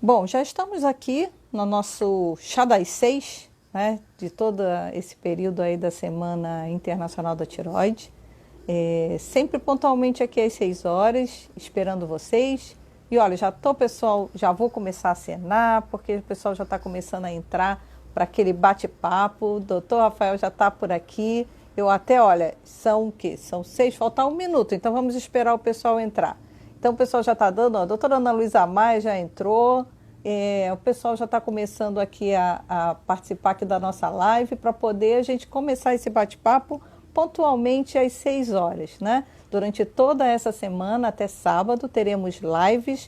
Bom, já estamos aqui no nosso Chá das Seis, né, de todo esse período aí da Semana Internacional da Tireoide. Sempre pontualmente aqui às 6 horas, esperando vocês. E olha, pessoal, já vou começar a acenar, porque o pessoal já está começando a entrar para aquele bate-papo. O doutor Rafael já está por aqui. Eu até, olha, são o quê? São 6, falta 1 minuto, então vamos esperar o pessoal entrar. Então o pessoal já está dando, ó, a doutora Ana Luísa Maia já entrou, o pessoal já está começando aqui a participar aqui da nossa live para poder a gente começar esse bate-papo pontualmente às 6 horas, né? Durante toda essa semana, até sábado, teremos lives,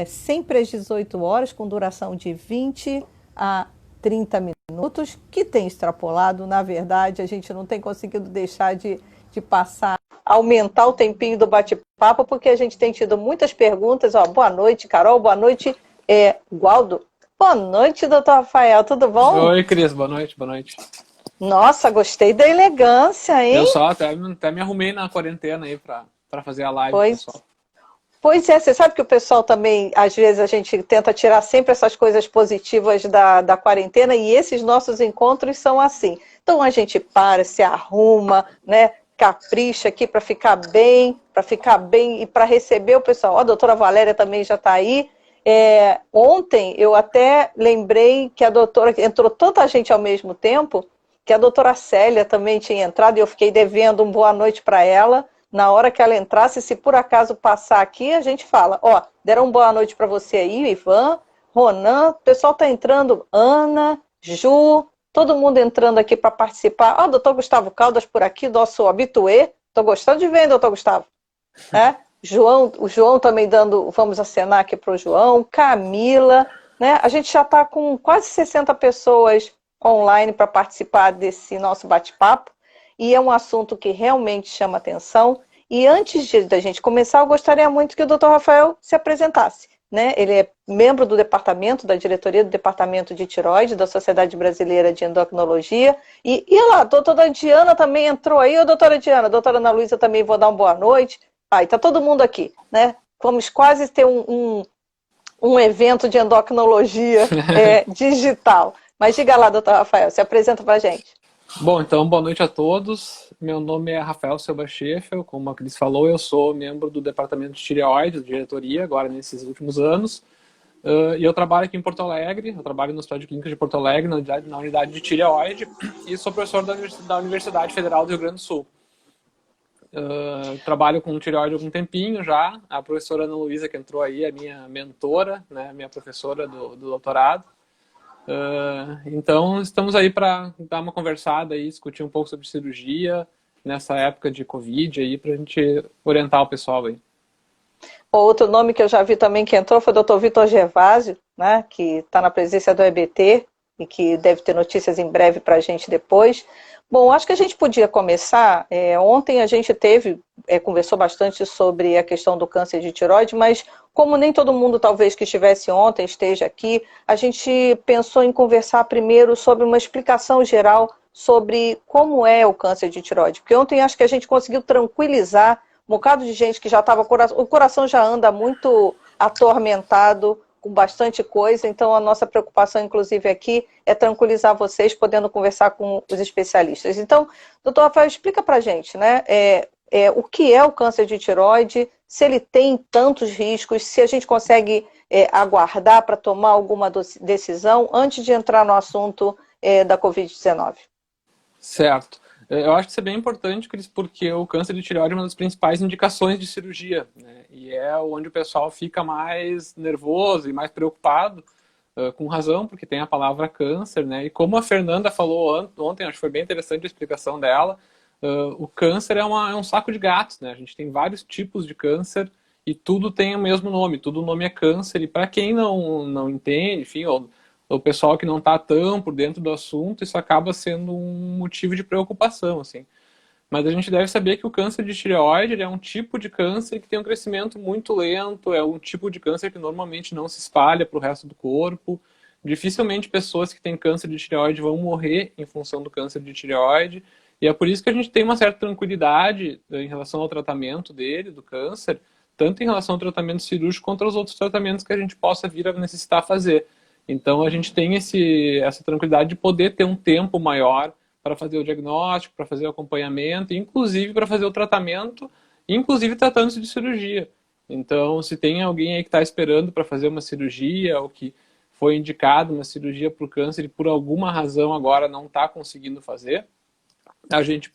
sempre às 18 horas, com duração de 20 a 30 minutos, que tem extrapolado, na verdade, a gente não tem conseguido deixar de passar, aumentar o tempinho do bate-papo, porque a gente tem tido muitas perguntas. Ó, boa noite, Carol, boa noite, Gualdo. Boa noite, doutor Rafael, tudo bom? Oi, Cris, boa noite, boa noite. Nossa, gostei da elegância, hein? Eu só até me arrumei na quarentena aí pra fazer a live, Pois, pessoal. pois é, você sabe que o pessoal também, às vezes a gente tenta tirar sempre essas coisas positivas da quarentena, e esses nossos encontros são assim. Então a gente para, se arruma, né? Capricha aqui para ficar bem e para receber o pessoal. Ó, a doutora Valéria também já está aí. Ontem eu até lembrei que a doutora, entrou tanta gente ao mesmo tempo, que a doutora Célia também tinha entrado, e eu fiquei devendo boa noite para ela. Na hora que ela entrasse, se por acaso passar aqui, a gente fala, ó, deram boa noite para você aí, Ivan, Ronan, o pessoal está entrando, Ana, Ju, todo mundo entrando aqui para participar. Ó, doutor Gustavo Caldas por aqui, nosso habituê. Estou gostando de ver, doutor Gustavo. O João também dando, vamos acenar aqui para o João, Camila, né? A gente já está com quase 60 pessoas online para participar desse nosso bate-papo, e é um assunto que realmente chama atenção. E antes da gente começar, eu gostaria muito que o doutor Rafael se apresentasse, né? Ele é membro do departamento, da diretoria do departamento de tireoide, da Sociedade Brasileira de Endocrinologia. E lá, a doutora Diana também entrou aí. Ô, doutora Diana, a doutora Ana Luísa também, vou dar uma boa noite. Aí, tá todo mundo aqui, né? Vamos quase ter um evento de endocrinologia digital. Mas diga lá, doutor Rafael, se apresenta pra gente. Bom, então, boa noite a todos. Meu nome é Rafael Silva Scheffel, como a Cris falou, eu sou membro do departamento de tireoide, da diretoria, agora nesses últimos anos. E eu trabalho aqui em Porto Alegre, eu trabalho no Hospital de Clínicas de Porto Alegre, na unidade de tireoide, e sou professor da Universidade Federal do Rio Grande do Sul. Trabalho com tireoide há algum tempinho já. A professora Ana Luísa, que entrou aí, é minha mentora, né, minha professora do doutorado. Então, estamos aí para dar uma conversada e discutir um pouco sobre cirurgia nessa época de Covid aí, para a gente orientar o pessoal aí. Outro nome que eu já vi também que entrou foi o Dr. Vitor Gervásio, né, que está na presença do EBT e que deve ter notícias em breve para a gente depois. Bom, acho que a gente podia começar. Ontem a gente conversou bastante sobre a questão do câncer de tireoide, mas como nem todo mundo talvez que estivesse ontem esteja aqui, a gente pensou em conversar primeiro sobre uma explicação geral sobre como é o câncer de tireoide, porque ontem acho que a gente conseguiu tranquilizar um bocado de gente que já estava, o coração já anda muito atormentado, com bastante coisa, então a nossa preocupação, inclusive aqui, é tranquilizar vocês, podendo conversar com os especialistas. Então, doutor Rafael, explica pra gente, né, o que é o câncer de tireoide, se ele tem tantos riscos, se a gente consegue aguardar para tomar alguma decisão antes de entrar no assunto da Covid-19. Certo. Eu acho que isso é bem importante, Cris, porque o câncer de tireoide é uma das principais indicações de cirurgia, né? E é onde o pessoal fica mais nervoso e mais preocupado, com razão, porque tem a palavra câncer, né? E como a Fernanda falou ontem, acho que foi bem interessante a explicação dela, o câncer é um saco de gatos, né? A gente tem vários tipos de câncer e tudo tem o mesmo nome, tudo o nome é câncer. E para quem não entende, enfim, ou o pessoal que não está tão por dentro do assunto, isso acaba sendo um motivo de preocupação, assim. Mas a gente deve saber que o câncer de tireoide é um tipo de câncer que tem um crescimento muito lento, é um tipo de câncer que normalmente não se espalha para o resto do corpo. Dificilmente pessoas que têm câncer de tireoide vão morrer em função do câncer de tireoide. E é por isso que a gente tem uma certa tranquilidade em relação ao tratamento dele, do câncer, tanto em relação ao tratamento cirúrgico quanto aos outros tratamentos que a gente possa vir a necessitar fazer. Então a gente tem essa tranquilidade de poder ter um tempo maior para fazer o diagnóstico, para fazer o acompanhamento, inclusive para fazer o tratamento, inclusive tratando-se de cirurgia. Então, se tem alguém aí que está esperando para fazer uma cirurgia ou que foi indicado uma cirurgia para o câncer e por alguma razão agora não está conseguindo fazer, a gente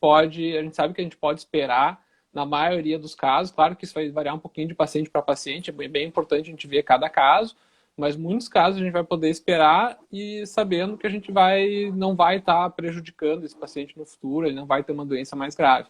sabe que a gente pode esperar na maioria dos casos. Claro que isso vai variar um pouquinho de paciente para paciente, é bem importante a gente ver cada caso, mas muitos casos a gente vai poder esperar e sabendo que a gente não vai estar prejudicando esse paciente no futuro, ele não vai ter uma doença mais grave.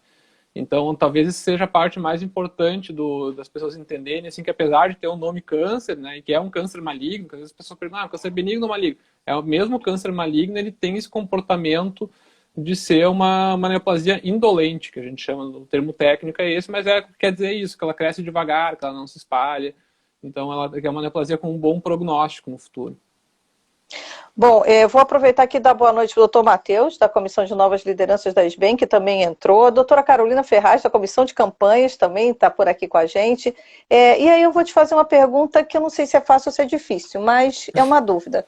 Então, talvez isso seja a parte mais importante das pessoas entenderem, assim, que apesar de ter um nome câncer, né, e que é um câncer maligno, que às vezes as pessoas perguntam, câncer benigno ou maligno? É o mesmo câncer maligno, ele tem esse comportamento de ser uma neoplasia indolente, que a gente chama, o termo técnico é esse, mas quer dizer isso, que ela cresce devagar, que ela não se espalha. Então, ela é uma neoplasia com um bom prognóstico no futuro. Bom, vou aproveitar aqui e dar boa noite para o doutor Matheus, da Comissão de Novas Lideranças da SBEM, que também entrou. A doutora Carolina Ferraz, da Comissão de Campanhas, também está por aqui com a gente. E aí eu vou te fazer uma pergunta que eu não sei se é fácil ou se é difícil, mas é uma dúvida.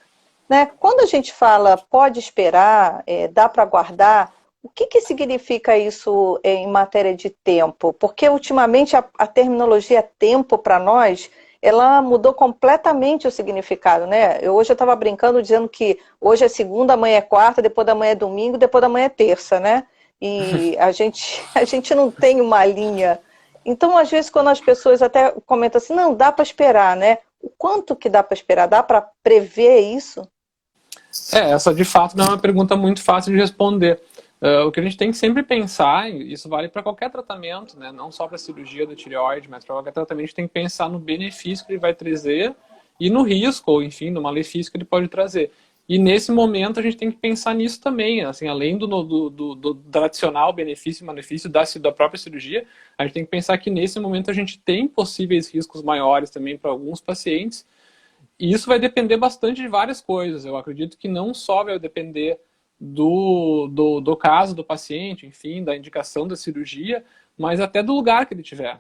Né? Quando a gente fala pode esperar, dá para aguardar, o que significa isso em matéria de tempo? Porque ultimamente a terminologia tempo para nós, ela mudou completamente o significado, né? Hoje eu estava brincando dizendo que hoje é segunda, amanhã é quarta, depois da manhã é domingo, depois da manhã é terça, né? E a gente não tem uma linha. Então, às vezes, quando as pessoas até comentam assim, não, dá para esperar, né? O quanto que dá para esperar? Dá para prever isso? Essa de fato não é uma pergunta muito fácil de responder. O que a gente tem que sempre pensar, e isso vale para qualquer tratamento, né? Não só para a cirurgia da tireoide, mas para qualquer tratamento, a gente tem que pensar no benefício que ele vai trazer e no risco, ou enfim, no malefício que ele pode trazer. E nesse momento a gente tem que pensar nisso também, assim, além do tradicional benefício e malefício da própria cirurgia, a gente tem que pensar que nesse momento a gente tem possíveis riscos maiores também para alguns pacientes, e isso vai depender bastante de várias coisas. Eu acredito que não só vai depender do caso do paciente, enfim, da indicação da cirurgia, mas até do lugar que ele tiver.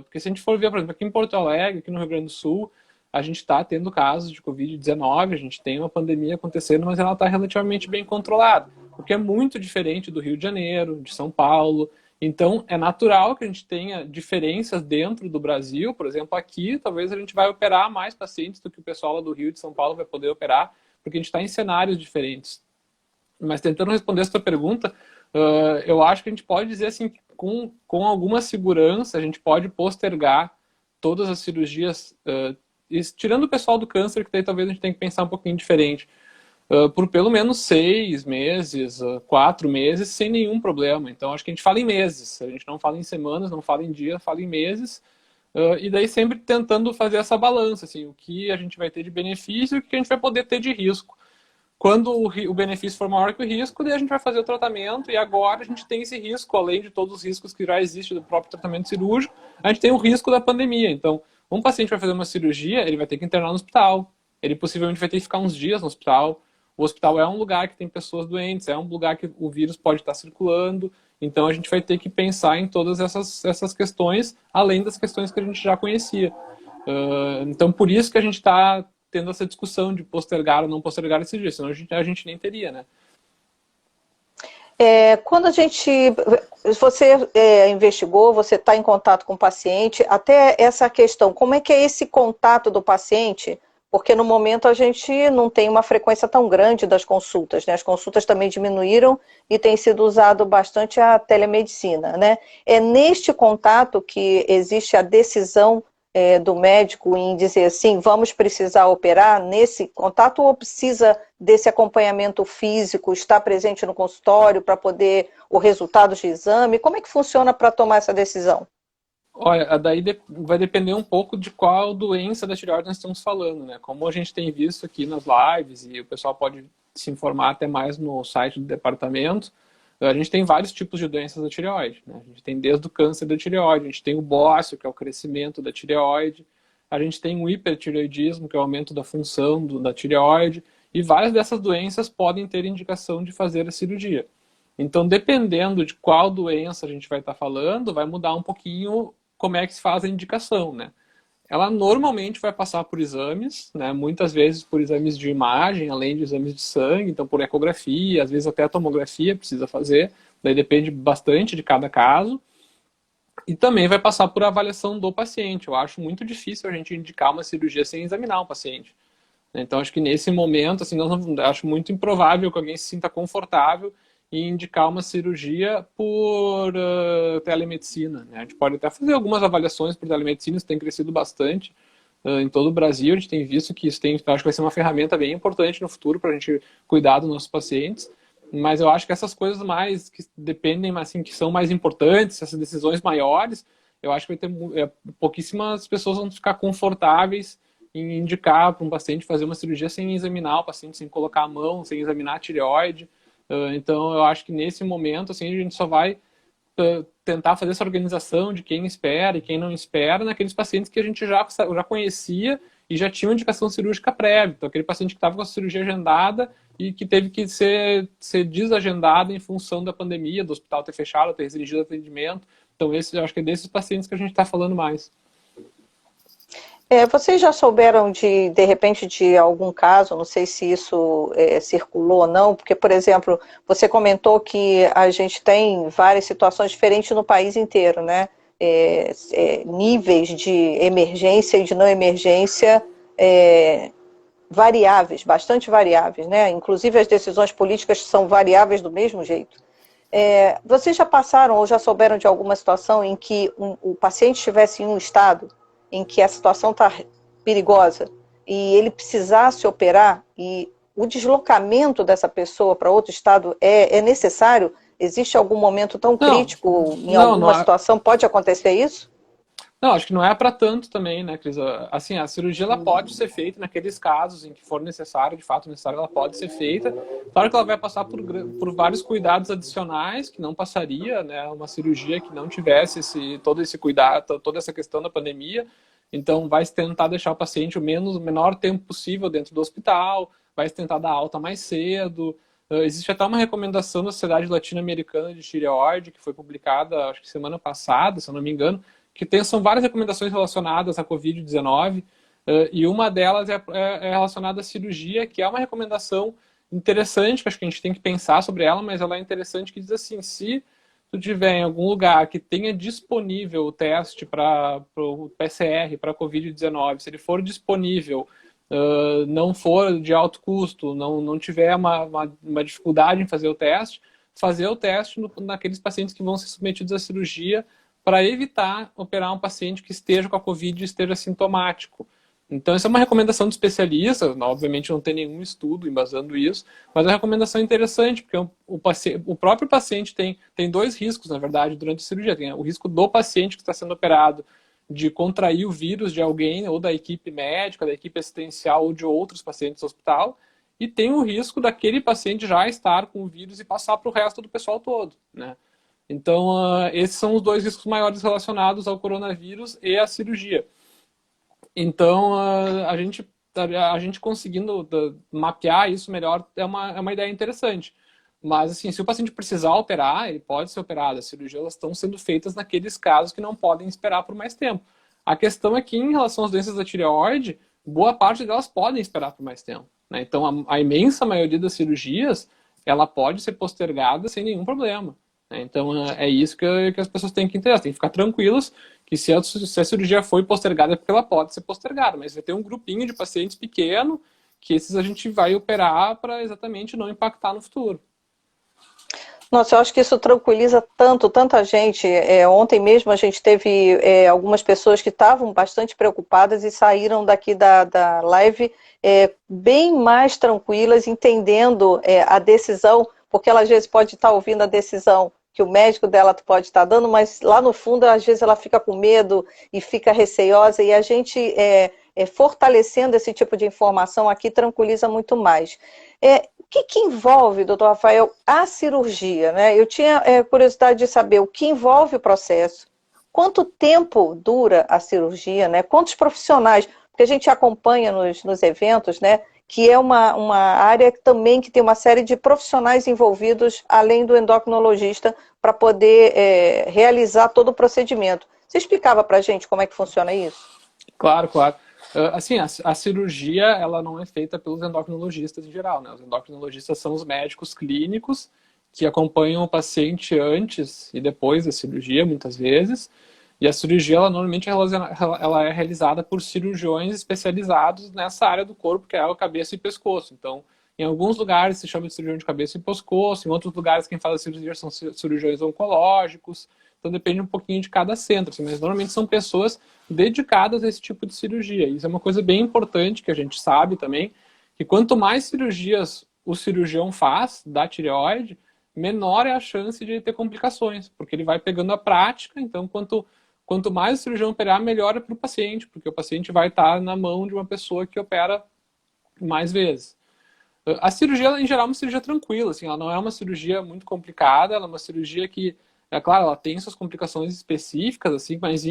Porque se a gente for ver, por exemplo, aqui em Porto Alegre, aqui no Rio Grande do Sul, a gente está tendo casos de Covid-19, a gente tem uma pandemia acontecendo, mas ela está relativamente bem controlada, o que é muito diferente do Rio de Janeiro, de São Paulo. Então, é natural que a gente tenha diferenças dentro do Brasil. Por exemplo, aqui, talvez a gente vai operar mais pacientes do que o pessoal lá do Rio e de São Paulo vai poder operar, porque a gente está em cenários diferentes. Mas tentando responder essa tua pergunta, eu acho que a gente pode dizer assim, que com alguma segurança, a gente pode postergar todas as cirurgias, tirando o pessoal do câncer, que daí talvez a gente tenha que pensar um pouquinho diferente, por pelo menos 6 meses, 4 meses, sem nenhum problema. Então, acho que a gente fala em meses, a gente não fala em semanas, não fala em dias, fala em meses, e daí sempre tentando fazer essa balança, assim, o que a gente vai ter de benefício e o que a gente vai poder ter de risco. Quando o benefício for maior que o risco, daí a gente vai fazer o tratamento, e agora a gente tem esse risco, além de todos os riscos que já existem do próprio tratamento cirúrgico, a gente tem o risco da pandemia. Então, um paciente vai fazer uma cirurgia, ele vai ter que internar no hospital, ele possivelmente vai ter que ficar uns dias no hospital. O hospital é um lugar que tem pessoas doentes, é um lugar que o vírus pode estar circulando, então a gente vai ter que pensar em todas essas questões, além das questões que a gente já conhecia. Então, por isso que a gente está tendo essa discussão de postergar ou não postergar esse dia, senão a gente nem teria, né? Quando você investigou, você está em contato com o paciente, até essa questão, como é que é esse contato do paciente? Porque no momento a gente não tem uma frequência tão grande das consultas, né? As consultas também diminuíram e tem sido usado bastante a telemedicina, né? É neste contato que existe a decisão do médico em dizer assim, vamos precisar operar nesse contato, ou precisa desse acompanhamento físico, estar presente no consultório para poder o resultado de exame? Como é que funciona para tomar essa decisão? Olha, daí vai depender um pouco de qual doença da tireoide nós estamos falando, né? Como a gente tem visto aqui nas lives, e o pessoal pode se informar até mais no site do departamento, a gente tem vários tipos de doenças da tireoide, né? A gente tem desde o câncer da tireoide, a gente tem o bócio, que é o crescimento da tireoide, a gente tem o hipertireoidismo, que é o aumento da função da tireoide, e várias dessas doenças podem ter indicação de fazer a cirurgia. Então, dependendo de qual doença a gente vai estar falando, vai mudar um pouquinho como é que se faz a indicação, né? Ela normalmente vai passar por exames, né? Muitas vezes por exames de imagem, além de exames de sangue, então por ecografia, às vezes até a tomografia precisa fazer, daí depende bastante de cada caso. E também vai passar por avaliação do paciente. Eu acho muito difícil a gente indicar uma cirurgia sem examinar o paciente. Então, acho que nesse momento, assim, acho muito improvável que alguém se sinta confortável em indicar uma cirurgia por telemedicina, né? A gente pode até fazer algumas avaliações por telemedicina, isso tem crescido bastante em todo o Brasil. A gente tem visto que isso acho que vai ser uma ferramenta bem importante no futuro para a gente cuidar dos nossos pacientes. Mas eu acho que essas coisas mais que dependem, assim, que são mais importantes, essas decisões maiores, eu acho que vai ter pouquíssimas pessoas vão ficar confortáveis em indicar para um paciente fazer uma cirurgia sem examinar o paciente, sem colocar a mão, sem examinar a tireoide. Então, eu acho que nesse momento, assim, a gente só vai tentar fazer essa organização de quem espera e quem não espera naqueles pacientes que a gente já conhecia e já tinha uma indicação cirúrgica prévia. Então, aquele paciente que estava com a cirurgia agendada e que teve que ser desagendado em função da pandemia, do hospital ter fechado, ter restringido o atendimento. Então, eu acho que é desses pacientes que a gente está falando mais. Vocês já souberam de repente, de algum caso, não sei se isso circulou ou não, porque, por exemplo, você comentou que a gente tem várias situações diferentes no país inteiro, né? Níveis de emergência e de não emergência variáveis, bastante variáveis, né? Inclusive as decisões políticas são variáveis do mesmo jeito. Vocês já passaram ou já souberam de alguma situação em que o paciente estivesse em um estado em que a situação está perigosa e ele precisasse operar e o deslocamento dessa pessoa para outro estado é necessário? Existe algum momento tão crítico em alguma situação? Pode acontecer isso? Não, acho que não é para tanto também, né, Cris? Assim, a cirurgia ela pode ser feita naqueles casos em que for necessário, de fato necessário, ela pode ser feita. Claro que ela vai passar por vários cuidados adicionais que não passaria, né, uma cirurgia que não tivesse todo esse cuidado, toda essa questão da pandemia. Então, vai se tentar deixar o paciente o menor tempo possível dentro do hospital, vai se tentar dar alta mais cedo. Existe até uma recomendação da Sociedade Latino-Americana de Tireoide, que foi publicada, acho que semana passada, se eu não me engano, que são várias recomendações relacionadas à Covid-19, e uma delas é relacionada à cirurgia, que é uma recomendação interessante, que acho que a gente tem que pensar sobre ela, mas ela é interessante, que diz assim: se tu tiver em algum lugar que tenha disponível o teste para o PCR, para a Covid-19, se ele for disponível, não for de alto custo, não tiver uma dificuldade em fazer o teste naqueles pacientes que vão ser submetidos à cirurgia, para evitar operar um paciente que esteja com a Covid e esteja sintomático. Então, essa é uma recomendação de especialista, obviamente não tem nenhum estudo embasando isso, mas é uma recomendação interessante, porque o próprio paciente tem dois riscos, na verdade, durante a cirurgia. Tem o risco do paciente que está sendo operado de contrair o vírus de alguém, ou da equipe médica, da equipe assistencial, ou de outros pacientes do hospital, e tem o risco daquele paciente já estar com o vírus e passar para o resto do pessoal todo, né? Então, esses são os dois riscos maiores relacionados ao coronavírus e à cirurgia. Então, a gente conseguindo mapear isso melhor é uma ideia interessante. Mas, assim, se o paciente precisar operar, ele pode ser operado. As cirurgias elas estão sendo feitas naqueles casos que não podem esperar por mais tempo. A questão é que, em relação às doenças da tireoide, boa parte delas podem esperar por mais tempo, né? Então, a imensa maioria das cirurgias, ela pode ser postergada sem nenhum problema. Então, é isso que as pessoas têm que entender. Tem que ficar tranquilas que se a cirurgia foi postergada é porque ela pode ser postergada, mas vai ter um grupinho de pacientes pequeno que esses a gente vai operar para exatamente não impactar no futuro. Nossa, eu acho que isso tranquiliza tanta gente. Ontem mesmo a gente teve algumas pessoas que estavam bastante preocupadas e saíram daqui da live bem mais tranquilas, entendendo a decisão, porque ela às vezes pode estar ouvindo a decisão que o médico dela pode estar dando, mas lá no fundo, às vezes, ela fica com medo e fica receiosa, e a gente, fortalecendo esse tipo de informação aqui, tranquiliza muito mais. O que envolve, doutor Rafael, a cirurgia, né? Eu tinha curiosidade de saber o que envolve o processo, quanto tempo dura a cirurgia, né? Quantos profissionais, porque a gente acompanha nos eventos, né? Que é uma área também que tem uma série de profissionais envolvidos, além do endocrinologista, para poder realizar todo o procedimento. Você explicava para a gente como é que funciona isso? Claro, claro. Assim, a cirurgia, ela não é feita pelos endocrinologistas em geral, né? Os endocrinologistas são os médicos clínicos que acompanham o paciente antes e depois da cirurgia, muitas vezes. E a cirurgia, ela normalmente ela é realizada por cirurgiões especializados nessa área do corpo, que é a cabeça e pescoço. Então, em alguns lugares se chama de cirurgião de cabeça e pescoço, em outros lugares quem faz a cirurgia são cirurgiões oncológicos. Então depende um pouquinho de cada centro, assim, mas normalmente são pessoas dedicadas a esse tipo de cirurgia. Isso é uma coisa bem importante que a gente sabe também, que quanto mais cirurgias o cirurgião faz da tireoide, menor é a chance de ter complicações, porque ele vai pegando a prática, então quanto mais o cirurgião operar, melhor é para o paciente, porque o paciente vai estar na mão de uma pessoa que opera mais vezes. A cirurgia, em geral, é uma cirurgia tranquila, assim, ela não é uma cirurgia muito complicada, ela é uma cirurgia que, é claro, ela tem suas complicações específicas, assim, mas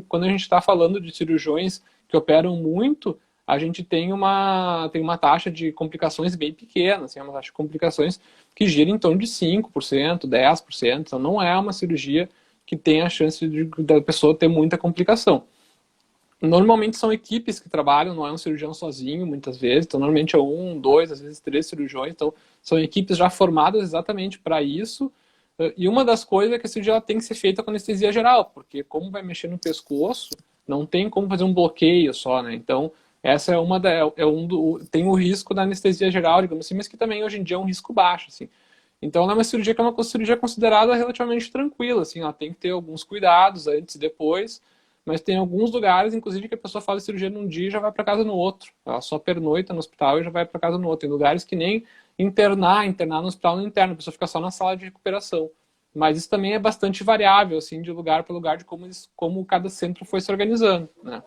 quando a gente está falando de cirurgiões que operam muito, a gente tem uma taxa de complicações bem pequena, assim, uma taxa de complicações que gira em torno de 5%, 10%, então não é uma cirurgia que tem a chance da pessoa ter muita complicação. Normalmente são equipes que trabalham, não é um cirurgião sozinho, muitas vezes. Então, normalmente é 1, 2, às vezes 3 cirurgiões. Então, são equipes já formadas exatamente para isso. E uma das coisas é que a cirurgia ela tem que ser feita com anestesia geral, porque como vai mexer no pescoço, não tem como fazer um bloqueio só, né? Então, essa é uma tem o risco da anestesia geral, digamos assim, mas que também hoje em dia é um risco baixo, assim. Então, ela é uma cirurgia que é uma cirurgia considerada relativamente tranquila, assim. Ela tem que ter alguns cuidados antes e depois. Mas tem alguns lugares, inclusive, que a pessoa faz a cirurgia num dia e já vai para casa no outro. Ela só pernoita no hospital e já vai para casa no outro. Tem lugares que nem internar no hospital não interna, a pessoa fica só na sala de recuperação. Mas isso também é bastante variável, assim, de lugar para lugar, de como cada centro foi se organizando, né?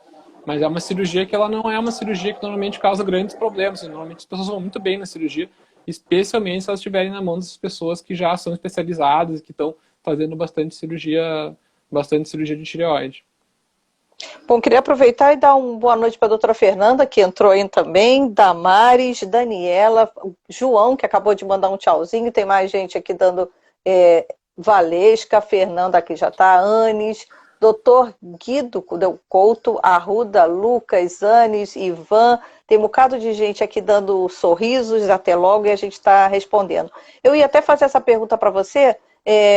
Mas é uma cirurgia que ela não é uma cirurgia que normalmente causa grandes problemas. Normalmente as pessoas vão muito bem na cirurgia, especialmente se elas estiverem na mão dessas pessoas que já são especializadas e que estão fazendo bastante cirurgia de tireoide. Bom, queria aproveitar e dar uma boa noite para a doutora Fernanda, que entrou aí também, Damares, Daniela, João, que acabou de mandar um tchauzinho, tem mais gente aqui dando Valesca, Fernanda aqui já está, Anis, doutor Guido Couto, Arruda, Lucas, Anis, Ivan, tem um bocado de gente aqui dando sorrisos, até logo, e a gente está respondendo. Eu ia até fazer essa pergunta para você.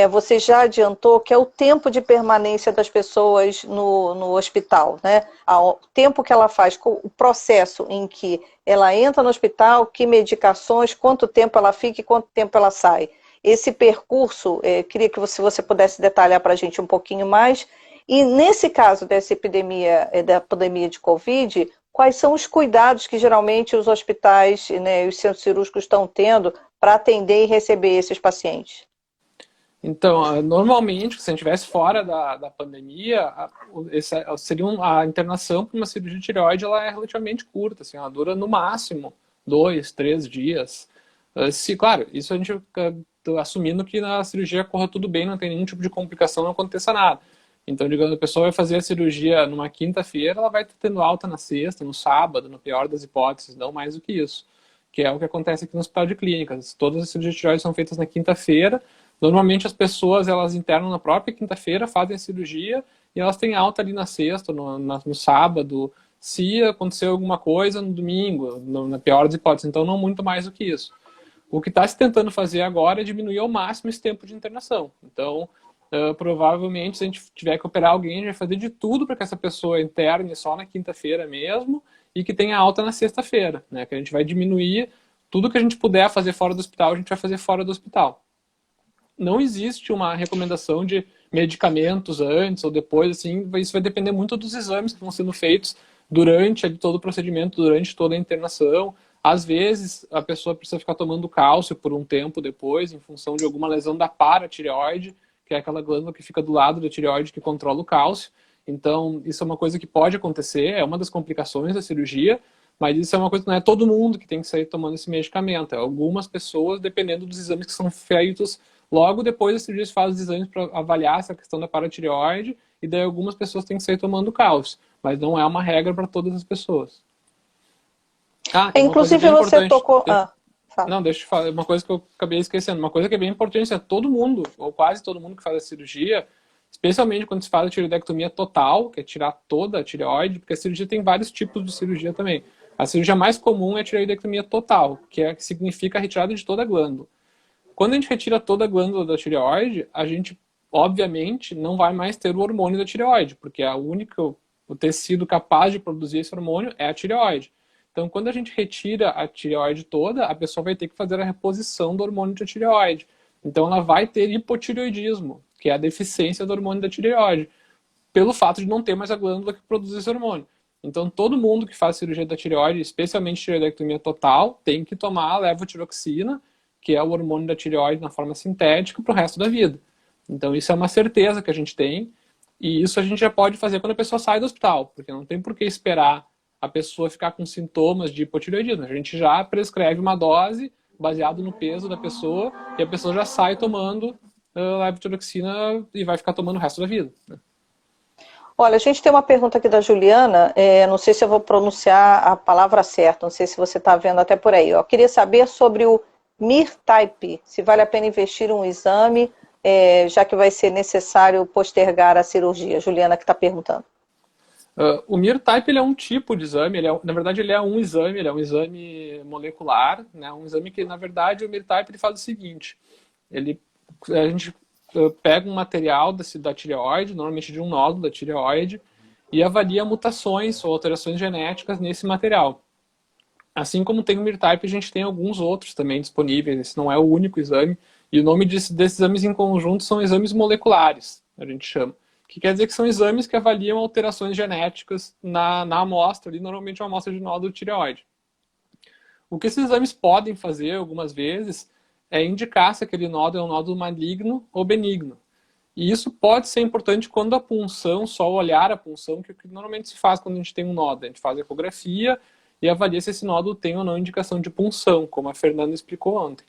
Você já adiantou que é o tempo de permanência das pessoas no hospital, né? O tempo que ela faz, o processo em que ela entra no hospital, que medicações, quanto tempo ela fica e quanto tempo ela sai. Esse percurso, queria que você pudesse detalhar para a gente um pouquinho mais. E nesse caso dessa epidemia, da pandemia de Covid, quais são os cuidados que geralmente os hospitais, né, os centros cirúrgicos estão tendo para atender e receber esses pacientes? Então, normalmente, se a gente estivesse fora da pandemia, a internação para uma cirurgia de tireoide ela é relativamente curta, assim, ela dura no máximo 2, 3 dias. Claro, isso a gente assumindo que na cirurgia corra tudo bem, não tem nenhum tipo de complicação, não aconteça nada. Então, digamos, a pessoa vai fazer a cirurgia numa quinta-feira, ela vai estar tendo alta na sexta, no sábado, no pior das hipóteses, não mais do que isso. Que é o que acontece aqui no Hospital de Clínicas. Todas as cirurgias de tireoide são feitas na quinta-feira. Normalmente as pessoas, elas internam na própria quinta-feira, fazem a cirurgia e elas têm alta ali na sexta, no sábado, se acontecer alguma coisa no domingo, na pior das hipóteses. Então, não muito mais do que isso. O que está se tentando fazer agora é diminuir ao máximo esse tempo de internação. Então, provavelmente, se a gente tiver que operar alguém, a gente vai fazer de tudo para que essa pessoa interne só na quinta-feira mesmo e que tenha alta na sexta-feira, né? Que a gente vai diminuir tudo que a gente puder fazer fora do hospital, a gente vai fazer fora do hospital. Não existe uma recomendação de medicamentos antes ou depois, assim, isso vai depender muito dos exames que vão sendo feitos durante todo o procedimento, durante toda a internação. Às vezes, a pessoa precisa ficar tomando cálcio por um tempo depois, em função de alguma lesão da paratireoide, que é aquela glândula que fica do lado da tireoide que controla o cálcio. Então, isso é uma coisa que pode acontecer, é uma das complicações da cirurgia, mas isso é uma coisa que não é todo mundo que tem que sair tomando esse medicamento. É algumas pessoas, dependendo dos exames que são feitos logo depois da cirurgia, se faz os exames para avaliar essa questão da paratireoide, e daí algumas pessoas têm que sair tomando cálcio, mas não é uma regra para todas as pessoas. Inclusive você tocou... Não, deixa eu falar, uma coisa que eu acabei esquecendo. Uma coisa que é bem importante é todo mundo, ou quase todo mundo que faz a cirurgia, especialmente quando se fala de tireoidectomia total, que é tirar toda a tireoide, porque a cirurgia tem vários tipos de cirurgia também. A cirurgia mais comum é a tireoidectomia total, que significa a retirada de toda a glândula. Quando a gente retira toda a glândula da tireoide, a gente, obviamente, não vai mais ter o hormônio da tireoide, porque o tecido capaz de produzir esse hormônio é a tireoide. Então, quando a gente retira a tireoide toda, a pessoa vai ter que fazer a reposição do hormônio da tireoide. Então, ela vai ter hipotireoidismo, que é a deficiência do hormônio da tireoide, pelo fato de não ter mais a glândula que produz esse hormônio. Então, todo mundo que faz cirurgia da tireoide, especialmente tireoidectomia total, tem que tomar a levotiroxina, que é o hormônio da tireoide na forma sintética, para o resto da vida. Então, isso é uma certeza que a gente tem, e isso a gente já pode fazer quando a pessoa sai do hospital, porque não tem por que esperar a pessoa ficar com sintomas de hipotireoidismo. A gente já prescreve uma dose baseado no peso da pessoa e a pessoa já sai tomando levotiroxina e vai ficar tomando o resto da vida. Olha, a gente tem uma pergunta aqui da Juliana, não sei se eu vou pronunciar a palavra certa, não sei se você está vendo até por aí. Eu queria saber sobre o MIR-Type, se vale a pena investir um exame, já que vai ser necessário postergar a cirurgia. Juliana que está perguntando. O MIR-Type ele é um tipo de exame, na verdade ele é um exame molecular, né? Um exame que, na verdade, o MIR-Type ele faz o seguinte, a gente pega um material da tireoide, normalmente de um nódulo da tireoide, e avalia mutações ou alterações genéticas nesse material. Assim como tem o MIR-Type, a gente tem alguns outros também disponíveis, esse não é o único exame, e o nome desses exames em conjunto são exames moleculares, a gente chama. Que quer dizer que são exames que avaliam alterações genéticas na amostra, ali, normalmente uma amostra de nódulo tireoide. O que esses exames podem fazer, algumas vezes, é indicar se aquele nódulo é um nódulo maligno ou benigno. E isso pode ser importante quando a punção, só olhar a punção, que é o que normalmente se faz quando a gente tem um nódulo. A gente faz a ecografia e avalia se esse nódulo tem ou não indicação de punção, como a Fernanda explicou ontem.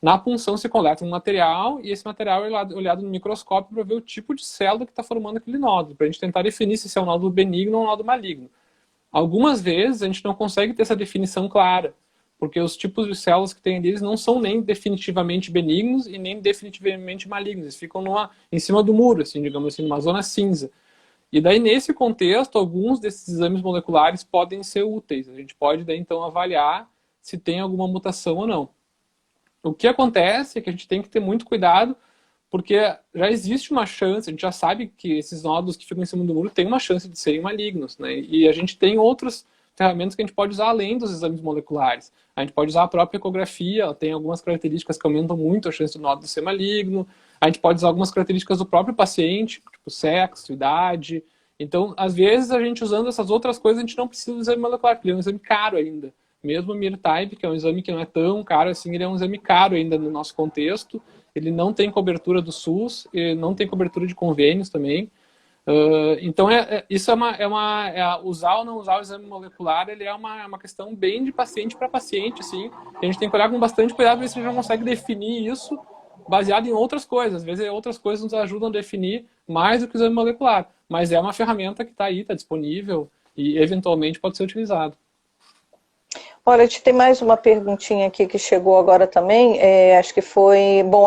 Na punção se coleta um material e esse material é olhado no microscópio para ver o tipo de célula que está formando aquele nódulo, para a gente tentar definir se é um nódulo benigno ou um nódulo maligno. Algumas vezes a gente não consegue ter essa definição clara, porque os tipos de células que tem ali eles não são nem definitivamente benignos e nem definitivamente malignos, eles ficam em cima do muro, assim, digamos assim, numa zona cinza. E daí, nesse contexto, alguns desses exames moleculares podem ser úteis. A gente pode, daí, então, avaliar se tem alguma mutação ou não. O que acontece é que a gente tem que ter muito cuidado, porque já existe uma chance, a gente já sabe que esses nódulos que ficam em cima do muro têm uma chance de serem malignos, né? E a gente tem outras ferramentas que a gente pode usar além dos exames moleculares. A gente pode usar a própria ecografia, ela tem algumas características que aumentam muito a chance do nódulo ser maligno. A gente pode usar algumas características do próprio paciente, tipo sexo, idade. Então, às vezes, a gente usando essas outras coisas, a gente não precisa do exame molecular, porque ele é um exame caro ainda. Mesmo o MIR-Type, que é um exame que não é tão caro assim, ele é um exame caro ainda no nosso contexto. Ele não tem cobertura do SUS, e não tem cobertura de convênios também. Então, usar ou não usar o exame molecular, ele é uma questão bem de paciente para paciente, assim. A gente tem que olhar com bastante cuidado, ver se a gente já consegue definir isso baseado em outras coisas. Às vezes, outras coisas nos ajudam a definir mais do que o exame molecular. Mas é uma ferramenta que está aí, está disponível e, eventualmente, pode ser utilizado. Olha, a gente tem mais uma perguntinha aqui que chegou agora também, acho que foi, bom,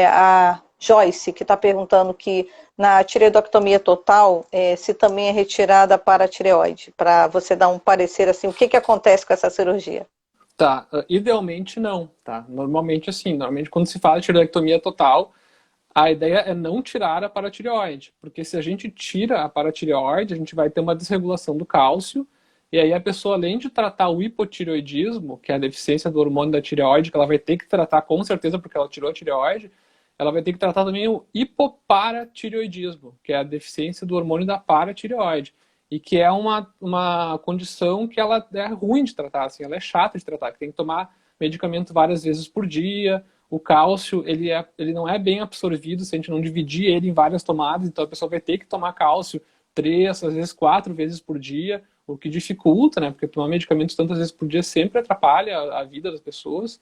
a Joyce, que está perguntando que na tireoidectomia total, se também é retirada para a tireoide, para você dar um parecer assim, o que acontece com essa cirurgia? Tá, idealmente não, tá? Normalmente assim, quando se fala de tireoidectomia total, a ideia é não tirar a paratireoide, porque se a gente tira a paratireoide, a gente vai ter uma desregulação do cálcio, e aí a pessoa, além de tratar o hipotireoidismo, que é a deficiência do hormônio da tireoide, que ela vai ter que tratar com certeza porque ela tirou a tireoide, ela vai ter que tratar também o hipoparatireoidismo, que é a deficiência do hormônio da paratireoide, e que é uma condição que ela é ruim de tratar, assim, ela é chata de tratar, que tem que tomar medicamento várias vezes por dia, o cálcio ele não é bem absorvido se a gente não dividir ele em várias tomadas, então a pessoa vai ter que tomar cálcio 3, às vezes 4 vezes por dia, o que dificulta, né? Porque tomar medicamentos tantas vezes por dia sempre atrapalha a vida das pessoas.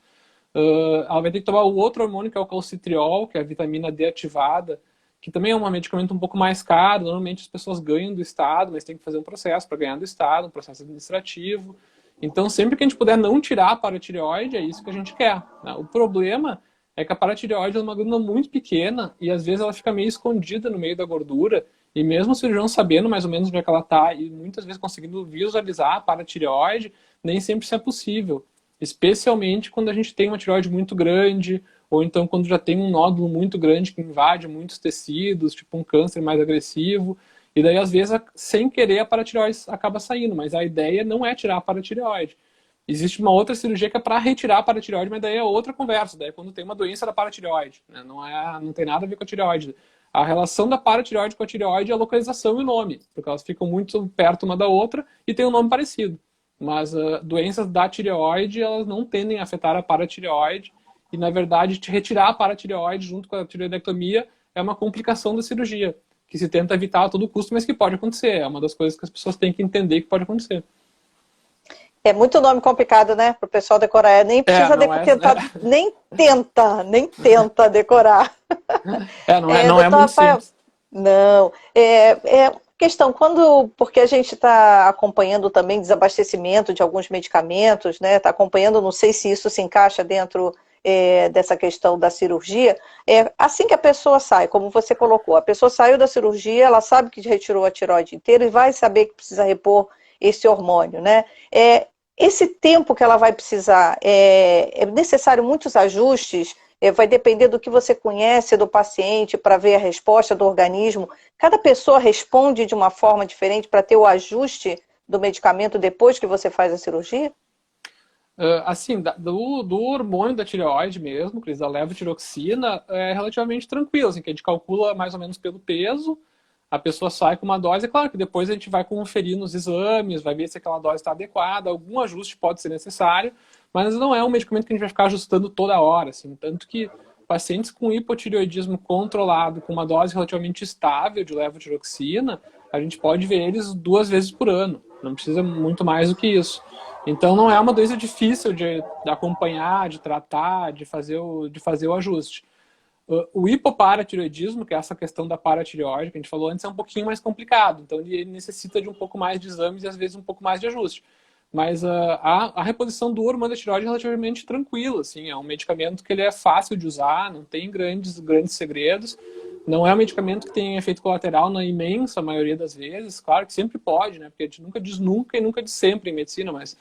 Ela vai ter que tomar o outro hormônio, que é o calcitriol, que é a vitamina D ativada, que também é um medicamento um pouco mais caro. Normalmente as pessoas ganham do Estado, mas tem que fazer um processo para ganhar do Estado, um processo administrativo. Então, sempre que a gente puder não tirar a paratireoide, é isso que a gente quer, né? O problema é que a paratireoide é uma glândula muito pequena e às vezes ela fica meio escondida no meio da gordura e mesmo o cirurgião sabendo mais ou menos onde é que ela está e muitas vezes conseguindo visualizar a paratireoide, nem sempre isso é possível. Especialmente quando a gente tem uma tireoide muito grande ou então quando já tem um nódulo muito grande que invade muitos tecidos, tipo um câncer mais agressivo. E daí, às vezes, sem querer, a paratireoide acaba saindo. Mas a ideia não é tirar a paratireoide. Existe uma outra cirurgia que é para retirar a paratireoide, mas daí é outra conversa. Daí é quando tem uma doença da paratireoide. Né? Não tem nada a ver com a tireoide. A relação da paratireoide com a tireoide é a localização e o nome. Porque elas ficam muito perto uma da outra e tem um nome parecido. Mas doenças da tireoide, elas não tendem a afetar a paratireoide. E, na verdade, retirar a paratireoide junto com a tireoidectomia é uma complicação da cirurgia, que se tenta evitar a todo custo, mas que pode acontecer. É uma das coisas que as pessoas têm que entender que pode acontecer. É muito nome complicado, né? Para o pessoal decorar. Nem precisa tentar, nem tenta decorar. Não é muito Rafael, simples. não. Questão, porque a gente está acompanhando também desabastecimento de alguns medicamentos, né? Está acompanhando, não sei se isso se encaixa dentro dessa questão da cirurgia. Assim que a pessoa sai, como você colocou, a pessoa saiu da cirurgia, ela sabe que retirou a tireoide inteira e vai saber que precisa repor esse hormônio, né? Esse tempo que ela vai precisar, é necessário muitos ajustes, vai depender do que você conhece do paciente para ver a resposta do organismo. Cada pessoa responde de uma forma diferente para ter o ajuste do medicamento depois que você faz a cirurgia? Assim, do hormônio da tireoide mesmo, que eles da levotiroxina, é relativamente tranquilo, assim, que a gente calcula mais ou menos pelo peso, a pessoa sai com uma dose, é claro que depois a gente vai conferir nos exames, vai ver se aquela dose está adequada, algum ajuste pode ser necessário, mas não é um medicamento que a gente vai ficar ajustando toda hora, assim, tanto que pacientes com hipotireoidismo controlado, com uma dose relativamente estável de levotiroxina, a gente pode ver eles 2 vezes por ano, não precisa muito mais do que isso. Então não é uma doença difícil de acompanhar, de tratar, de fazer o ajuste. O hipoparatireoidismo, que é essa questão da paratireoide, que a gente falou antes, é um pouquinho mais complicado. Então ele necessita de um pouco mais de exames e às vezes um pouco mais de ajuste. Mas a reposição do hormônio da tireoide é relativamente tranquila. Assim, é um medicamento que ele é fácil de usar, não tem grandes segredos. Não é um medicamento que tem efeito colateral na imensa maioria das vezes. Claro que sempre pode, né? Porque a gente nunca diz nunca e nunca diz sempre em medicina, mas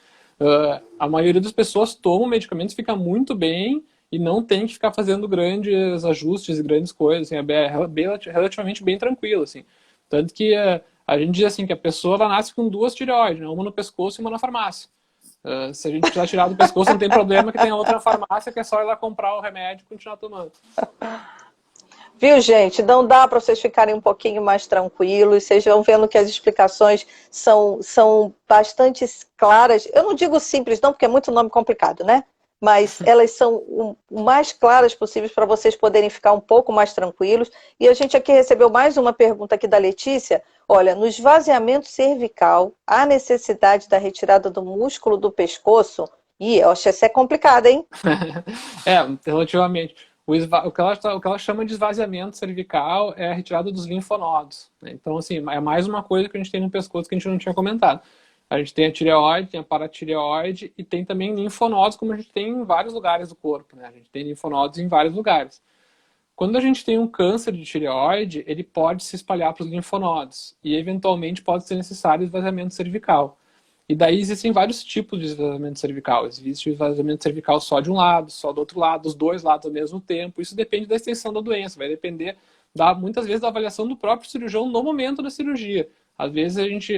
a maioria das pessoas toma o medicamento, fica muito bem e não tem que ficar fazendo grandes ajustes e grandes coisas. Assim, é relativamente bem tranquilo. Assim. Tanto que a gente diz assim que a pessoa ela nasce com 2 tireoides, né? Uma no pescoço e uma na farmácia. Se a gente precisar tirar do pescoço, não tem problema, que tem a outra na farmácia, que é só ir lá comprar o remédio e continuar tomando. Viu, gente? Não dá para vocês ficarem um pouquinho mais tranquilos. Vocês vão vendo que as explicações são bastante claras. Eu não digo simples, não, porque é muito nome complicado, né? Mas elas são o mais claras possíveis para vocês poderem ficar um pouco mais tranquilos. E a gente aqui recebeu mais uma pergunta aqui da Letícia. Olha, no esvaziamento cervical, há necessidade da retirada do músculo do pescoço? Ih, eu acho que isso é complicado, hein? Relativamente. O que ela chama de esvaziamento cervical é a retirada dos linfonodos. Né? Então, assim, é mais uma coisa que a gente tem no pescoço que a gente não tinha comentado. A gente tem a tireoide, tem a paratireoide e tem também linfonodos, como a gente tem em vários lugares do corpo. Né? A gente tem linfonodos em vários lugares. Quando a gente tem um câncer de tireoide, ele pode se espalhar para os linfonodos e, eventualmente, pode ser necessário esvaziamento cervical. E daí existem vários tipos de esvaziamento cervical. Existe o esvaziamento cervical só de um lado, só do outro lado, os 2 lados ao mesmo tempo. Isso depende da extensão da doença, vai depender, muitas vezes, da avaliação do próprio cirurgião no momento da cirurgia. Às vezes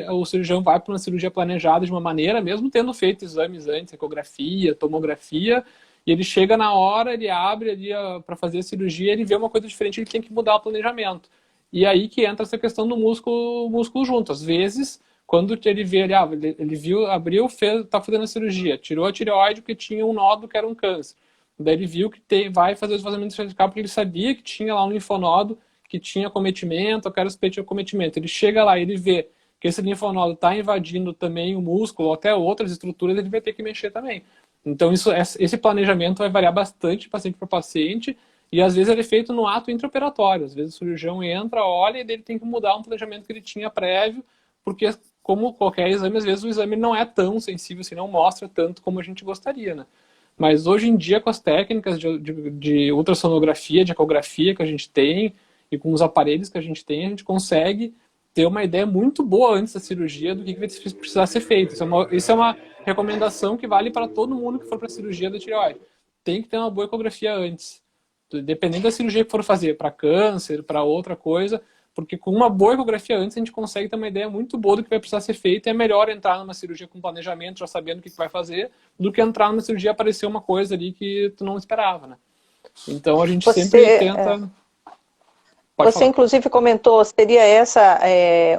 o cirurgião vai para uma cirurgia planejada de uma maneira, mesmo tendo feito exames antes, ecografia, tomografia, e ele chega na hora, ele abre ali para fazer a cirurgia, ele vê uma coisa diferente, ele tem que mudar o planejamento. E aí que entra essa questão do músculo junto. Às vezes, quando ele vê, ele viu, abriu, está fazendo a cirurgia, tirou a tireoide porque tinha um nódulo que era um câncer. Daí ele viu que vai fazer o esvaziamento cervical porque ele sabia que tinha lá um linfonodo que tinha acometimento, eu quero suspeito de acometimento. Ele chega lá e ele vê que esse linfonodo está invadindo também o músculo ou até outras estruturas, ele vai ter que mexer também. Então esse planejamento vai variar bastante de paciente para paciente e às vezes ele é feito no ato intraoperatório. Às vezes o cirurgião entra, olha e ele tem que mudar um planejamento que ele tinha prévio, porque como qualquer exame, às vezes o exame não é tão sensível, assim, não mostra tanto como a gente gostaria, né? Mas hoje em dia, com as técnicas de ultrassonografia, de ecografia que a gente tem, e com os aparelhos que a gente consegue ter uma ideia muito boa antes da cirurgia do que vai precisar ser feito. Isso é uma recomendação que vale para todo mundo que for para a cirurgia da tireoide. Tem que ter uma boa ecografia antes. Dependendo da cirurgia que for fazer, para câncer, para outra coisa, porque com uma boa ecografia antes a gente consegue ter uma ideia muito boa do que vai precisar ser feito. E é melhor entrar numa cirurgia com planejamento, já sabendo o que vai fazer, do que entrar numa cirurgia e aparecer uma coisa ali que tu não esperava, né? Então a gente sempre tenta... Você, inclusive, comentou, seria essa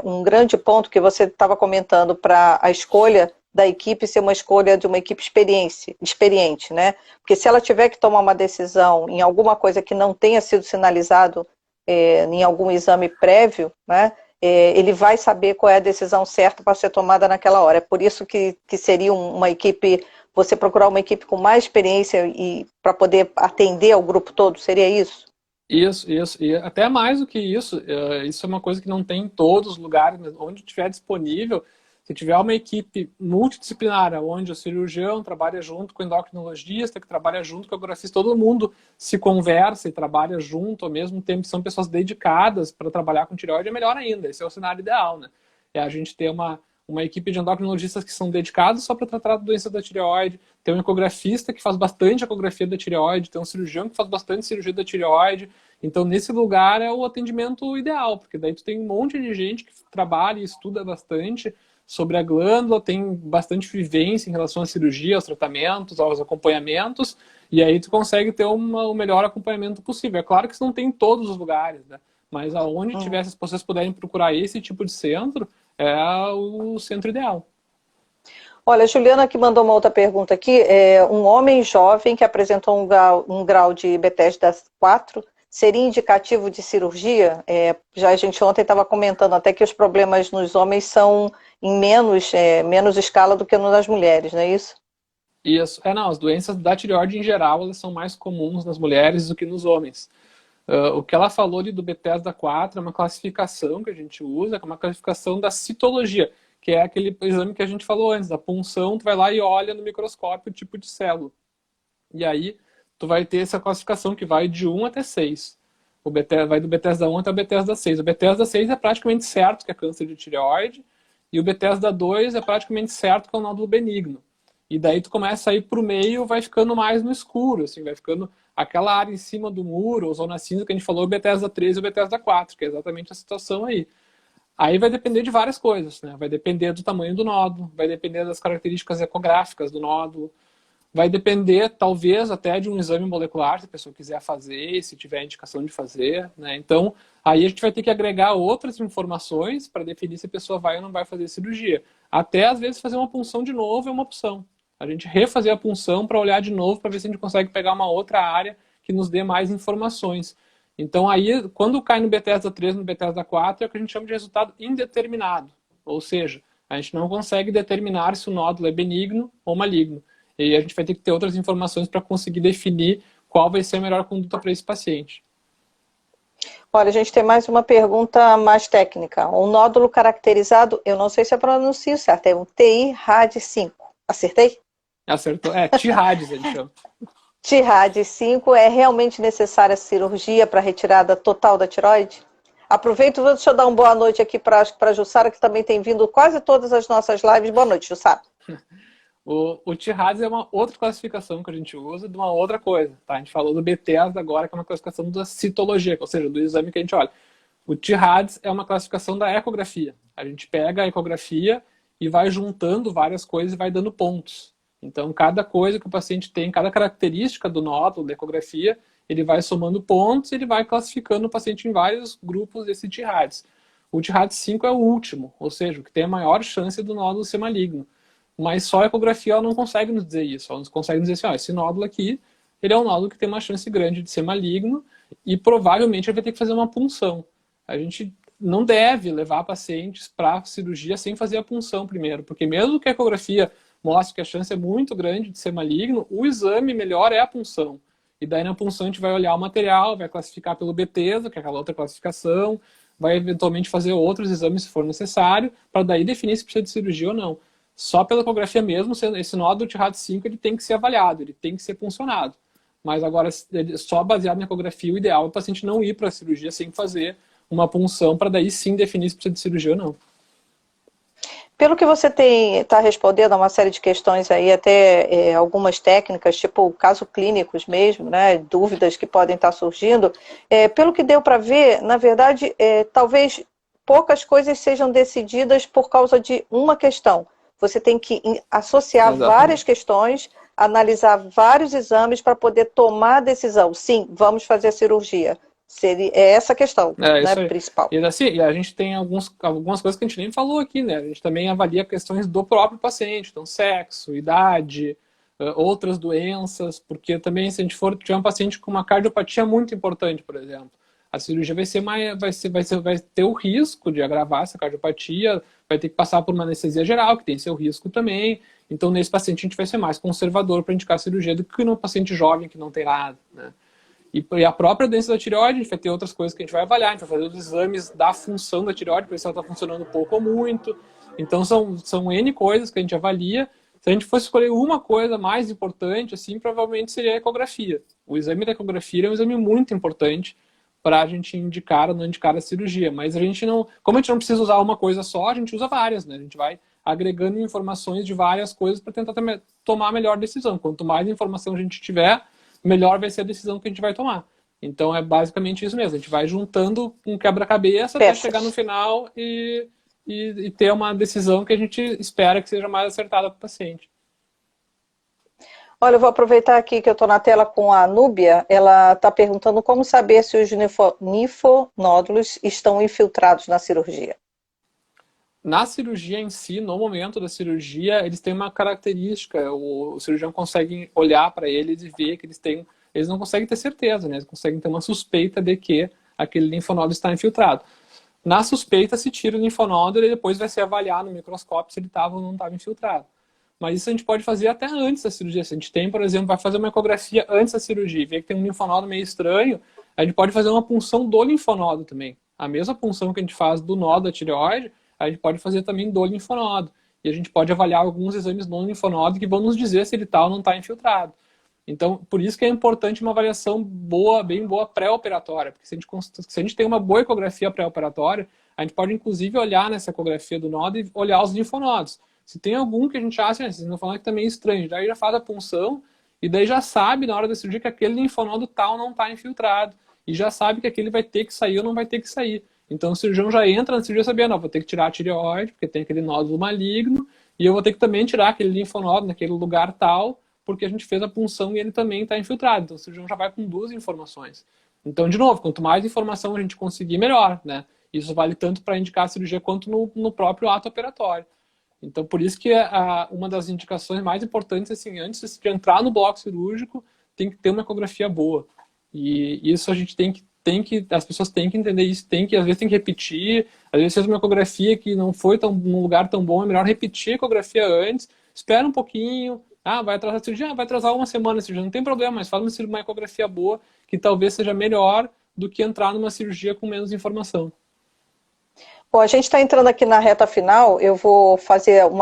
um grande ponto que você estava comentando para a escolha da equipe ser uma escolha de uma equipe experiente, né? Porque se ela tiver que tomar uma decisão em alguma coisa que não tenha sido sinalizado em algum exame prévio, né? Ele vai saber qual é a decisão certa para ser tomada naquela hora. É por isso que seria uma equipe, você procurar uma equipe com mais experiência e para poder atender ao grupo todo, seria isso? Isso. E até mais do que isso, isso é uma coisa que não tem em todos os lugares, mas onde estiver disponível, se tiver uma equipe multidisciplinar, onde o cirurgião trabalha junto com o endocrinologista, que trabalha junto com o ecografista, todo mundo se conversa e trabalha junto ao mesmo tempo, são pessoas dedicadas para trabalhar com tireoide, é melhor ainda. Esse é o cenário ideal, né? É a gente ter uma equipe de endocrinologistas que são dedicados só para tratar a doença da tireoide, tem um ecografista que faz bastante ecografia da tireoide, tem um cirurgião que faz bastante cirurgia da tireoide. Então, nesse lugar é o atendimento ideal, porque daí tu tem um monte de gente que trabalha e estuda bastante sobre a glândula, tem bastante vivência em relação à cirurgia, aos tratamentos, aos acompanhamentos, e aí tu consegue ter o melhor acompanhamento possível. É claro que isso não tem em todos os lugares, né? Mas aonde tiver, se vocês puderem procurar esse tipo de centro, é o centro ideal. Olha, a Juliana que mandou uma outra pergunta aqui, um homem jovem que apresentou um grau de Bethesda 4, seria indicativo de cirurgia? Já a gente ontem estava comentando até que os problemas nos homens são em menos escala do que nas mulheres, não é isso? Isso. Não, as doenças da tireoide em geral, elas são mais comuns nas mulheres do que nos homens. O que ela falou ali do Bethesda 4 é uma classificação que a gente usa, que é uma classificação da citologia, que é aquele exame que a gente falou antes, da punção, tu vai lá e olha no microscópio o tipo de célula. E aí, tu vai ter essa classificação que vai de 1 até 6. Vai do Bethesda 1 até o Bethesda 6. O Bethesda 6 é praticamente certo que é câncer de tireoide, e o Bethesda 2 é praticamente certo que é um nódulo benigno. E daí tu começa a ir pro meio, vai ficando mais no escuro, assim, vai ficando aquela área em cima do muro, ou zona cinza que a gente falou, o Bethesda 3 e o Bethesda 4, que é exatamente a situação aí. Aí vai depender de várias coisas, né? Vai depender do tamanho do nódulo, vai depender das características ecográficas do nódulo, vai depender, talvez, até de um exame molecular, se a pessoa quiser fazer, se tiver indicação de fazer, né? Então, aí a gente vai ter que agregar outras informações para definir se a pessoa vai ou não vai fazer cirurgia. Até, às vezes, fazer uma punção de novo é uma opção. A gente refazer a punção para olhar de novo, para ver se a gente consegue pegar uma outra área que nos dê mais informações. Então, aí, quando cai no Bethesda 3, no Bethesda 4, é o que a gente chama de resultado indeterminado. Ou seja, a gente não consegue determinar se o nódulo é benigno ou maligno. E a gente vai ter que ter outras informações para conseguir definir qual vai ser a melhor conduta para esse paciente. Olha, a gente tem mais uma pergunta mais técnica. Um nódulo caracterizado, eu não sei se eu pronuncio certo, é um TI-RAD5. Acertei? Acertou. TI-RADS, a gente chama. TI-RAD5, é realmente necessária a cirurgia para retirada total da tireoide? Aproveito, deixa eu dar uma boa noite aqui para a Jussara, que também tem vindo quase todas as nossas lives. Boa noite, Jussara. O TI-RADS é uma outra classificação que a gente usa de uma outra coisa. Tá? A gente falou do Bethesda agora, que é uma classificação da citologia, ou seja, do exame que a gente olha. O TI-RADS é uma classificação da ecografia. A gente pega a ecografia e vai juntando várias coisas e vai dando pontos. Então, cada coisa que o paciente tem, cada característica do nódulo da ecografia, ele vai somando pontos e ele vai classificando o paciente em vários grupos desse TI-RADS. O TI-RADS 5 é o último, ou seja, o que tem a maior chance do nódulo ser maligno. Mas só a ecografia ela não consegue nos dizer isso. Ela nos consegue dizer assim, esse nódulo aqui, ele é um nódulo que tem uma chance grande de ser maligno e provavelmente ele vai ter que fazer uma punção. A gente não deve levar pacientes para cirurgia sem fazer a punção primeiro, porque mesmo que a ecografia mostre que a chance é muito grande de ser maligno, o exame melhor é a punção. E daí na punção a gente vai olhar o material, vai classificar pelo Bethesda, que é aquela outra classificação, vai eventualmente fazer outros exames se for necessário, para daí definir se precisa de cirurgia ou não. Só pela ecografia mesmo, esse nódulo TIRAD5 ele tem que ser avaliado, ele tem que ser puncionado. Mas agora, só baseado na ecografia, o ideal é o paciente não ir para a cirurgia sem fazer uma punção, para daí sim definir se precisa de cirurgia ou não. Pelo que você está respondendo a uma série de questões aí, até algumas técnicas, tipo casos clínicos mesmo, né, dúvidas que podem estar surgindo, pelo que deu para ver, na verdade, talvez poucas coisas sejam decididas por causa de uma questão. Você tem que associar várias questões, analisar vários exames para poder tomar a decisão. Sim, vamos fazer a cirurgia. É essa a questão, né, principal. E assim, e a gente tem algumas coisas que a gente nem falou aqui, né? A gente também avalia questões do próprio paciente, então sexo, idade, outras doenças, porque também se a gente tiver um paciente com uma cardiopatia muito importante, por exemplo, a cirurgia vai ter o risco de agravar essa cardiopatia, vai ter que passar por uma anestesia geral, que tem seu risco também. Então, nesse paciente, a gente vai ser mais conservador para indicar a cirurgia do que num paciente jovem que não tem nada, né? E a própria doença da tireoide, a gente vai ter outras coisas que a gente vai avaliar, a gente vai fazer os exames da função da tireoide, para ver se ela está funcionando pouco ou muito. Então, são N coisas que a gente avalia. Se a gente fosse escolher uma coisa mais importante, assim, provavelmente seria a ecografia. O exame da ecografia é um exame muito importante para a gente indicar ou não indicar a cirurgia. Mas a gente não, como a gente não precisa usar uma coisa só, a gente usa várias, né? A gente vai agregando informações de várias coisas para tentar tomar a melhor decisão. Quanto mais informação a gente tiver, melhor vai ser a decisão que a gente vai tomar. Então é basicamente isso mesmo. A gente vai juntando um quebra-cabeça até chegar no final e ter uma decisão que a gente espera que seja mais acertada para o paciente. Olha, eu vou aproveitar aqui que eu estou na tela com a Núbia. Ela está perguntando como saber se os linfonódulos estão infiltrados na cirurgia. Na cirurgia em si, no momento da cirurgia, eles têm uma característica. O cirurgião consegue olhar para eles e ver que eles não conseguem ter certeza, né? Eles conseguem ter uma suspeita de que aquele linfonódulo está infiltrado. Na suspeita, se tira o linfonódulo e depois vai ser avaliado no microscópio se ele estava ou não estava infiltrado. Mas isso a gente pode fazer até antes da cirurgia. Se a gente tem, por exemplo, vai fazer uma ecografia antes da cirurgia e ver que tem um linfonódulo meio estranho, a gente pode fazer uma punção do linfonódulo também. A mesma punção que a gente faz do nó da tireoide, a gente pode fazer também do linfonodo. E a gente pode avaliar alguns exames no linfonodo que vão nos dizer se ele está ou não está infiltrado. Então, por isso que é importante uma avaliação boa, bem boa pré-operatória. Porque se a gente tem uma boa ecografia pré-operatória, a gente pode inclusive olhar nessa ecografia do nodo e olhar os linfonodos. Se tem algum que a gente acha, esse linfonodo também é estranho, daí já faz a punção e daí já sabe na hora da cirurgia que aquele linfonodo está ou não está infiltrado. E já sabe que aquele vai ter que sair ou não vai ter que sair. Então o cirurgião já entra na cirurgia sabendo, vou ter que tirar a tireoide, porque tem aquele nódulo maligno, e eu vou ter que também tirar aquele linfonodo naquele lugar tal, porque a gente fez a punção e ele também está infiltrado. Então o cirurgião já vai com duas informações. Então, de novo, quanto mais informação a gente conseguir, melhor, né? Isso vale tanto para indicar a cirurgia quanto no próprio ato operatório. Então, por isso que uma das indicações mais importantes, assim, antes de entrar no bloco cirúrgico, tem que ter uma ecografia boa. E isso a gente as pessoas têm que entender isso, às vezes tem que repetir, às vezes fez uma ecografia que não foi num lugar tão bom, é melhor repetir a ecografia antes, espera um pouquinho, vai atrasar a cirurgia, vai atrasar uma semana a cirurgia, não tem problema, mas faz uma ecografia boa, que talvez seja melhor do que entrar numa cirurgia com menos informação. Bom, a gente está entrando aqui na reta final, eu vou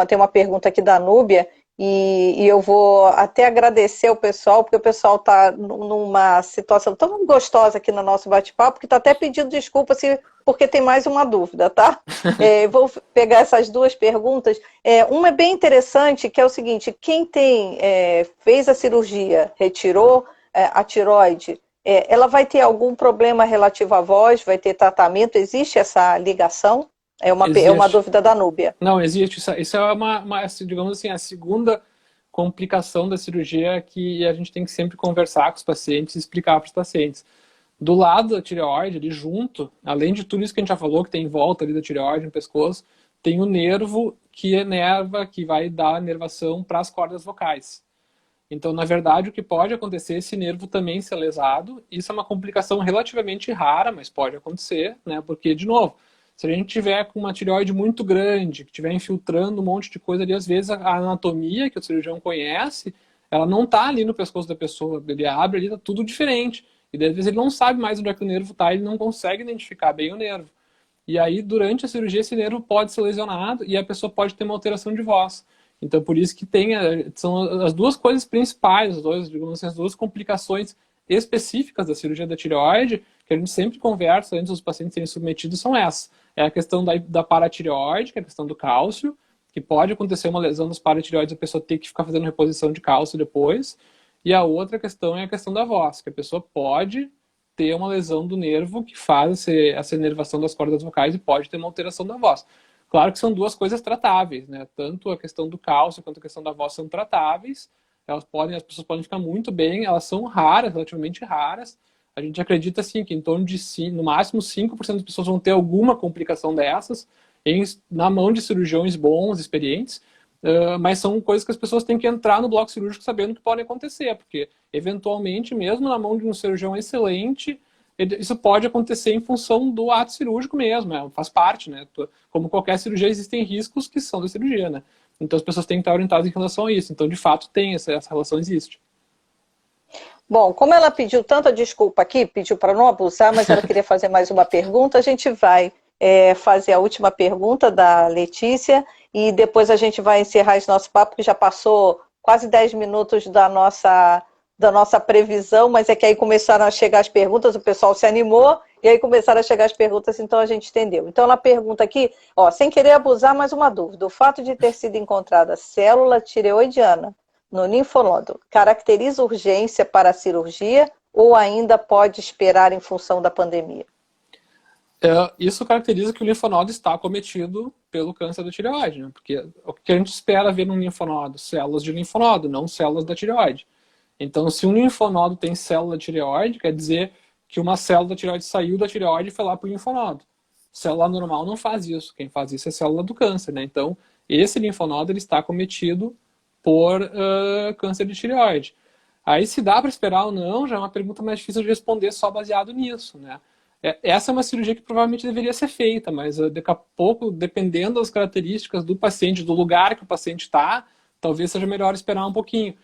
tem uma pergunta aqui da Núbia, e eu vou até agradecer o pessoal, porque o pessoal está numa situação tão gostosa aqui no nosso bate-papo, que está até pedindo desculpa porque tem mais uma dúvida, tá? Vou pegar essas duas perguntas. Uma é bem interessante, que é o seguinte, quem fez a cirurgia, retirou a tireoide, ela vai ter algum problema relativo à voz, vai ter tratamento? Existe essa ligação? É uma dúvida da Núbia. Não, existe. Isso é digamos assim, a segunda complicação da cirurgia que a gente tem que sempre conversar com os pacientes e explicar para os pacientes. Do lado da tireoide, ali junto, além de tudo isso que a gente já falou, que tem em volta ali da tireoide, no pescoço, tem o nervo que vai dar nervação para as cordas vocais. Então, na verdade, o que pode acontecer é esse nervo também ser lesado. Isso é uma complicação relativamente rara, mas pode acontecer, né? Porque, de novo, se a gente tiver com uma tireoide muito grande, que estiver infiltrando um monte de coisa ali, às vezes a anatomia que o cirurgião conhece, ela não está ali no pescoço da pessoa. Ele abre ali, está tudo diferente. E às vezes ele não sabe mais onde é que o nervo está, ele não consegue identificar bem o nervo. E aí, durante a cirurgia, esse nervo pode ser lesionado e a pessoa pode ter uma alteração de voz. Então, por isso que são as duas coisas principais, digamos assim, as duas complicações específicas da cirurgia da tireoide, que a gente sempre conversa antes dos pacientes serem submetidos, são essas. É a questão da paratireoide, que é a questão do cálcio, que pode acontecer uma lesão dos paratireoides, a pessoa ter que ficar fazendo reposição de cálcio depois. E a outra questão é a questão da voz, que a pessoa pode ter uma lesão do nervo que faz essa inervação das cordas vocais e pode ter uma alteração da voz. Claro que são duas coisas tratáveis, né? Tanto a questão do cálcio quanto a questão da voz são tratáveis. As pessoas podem ficar muito bem, elas são raras, relativamente raras. A gente acredita, assim, que em torno de, no máximo, 5% das pessoas vão ter alguma complicação dessas, na mão de cirurgiões bons, experientes, mas são coisas que as pessoas têm que entrar no bloco cirúrgico sabendo que podem acontecer, porque, eventualmente, mesmo na mão de um cirurgião excelente, isso pode acontecer em função do ato cirúrgico mesmo, faz parte, né? Como qualquer cirurgia, existem riscos que são da cirurgia, né? Então as pessoas têm que estar orientadas em relação a isso. Então, de fato, essa relação existe. Bom, como ela pediu tanta desculpa aqui, pediu para não abusar, mas ela queria fazer mais uma pergunta, a gente vai fazer a última pergunta da Letícia e depois a gente vai encerrar esse nosso papo, que já passou quase 10 minutos da nossa previsão, mas é que aí começaram a chegar as perguntas, o pessoal se animou, e aí começaram a chegar as perguntas, então a gente entendeu. Então ela pergunta aqui, sem querer abusar, mais uma dúvida. O fato de ter sido encontrada célula tireoidiana no linfonodo caracteriza urgência para a cirurgia ou ainda pode esperar em função da pandemia? Isso caracteriza que o linfonodo está acometido pelo câncer da tireoide, né? Porque o que a gente espera ver num linfonodo? Células de linfonodo, não células da tireoide. Então, se um linfonodo tem célula tireoide, quer dizer que uma célula da tireoide saiu da tireoide e foi lá para o linfonodo. Célula normal não faz isso. Quem faz isso é a célula do câncer, né? Então, esse linfonodo ele está acometido por câncer de tireoide. Aí, se dá para esperar ou não, já é uma pergunta mais difícil de responder só baseado nisso, né? Essa é uma cirurgia que provavelmente deveria ser feita, mas daqui a pouco, dependendo das características do paciente, do lugar que o paciente está, talvez seja melhor esperar um pouquinho.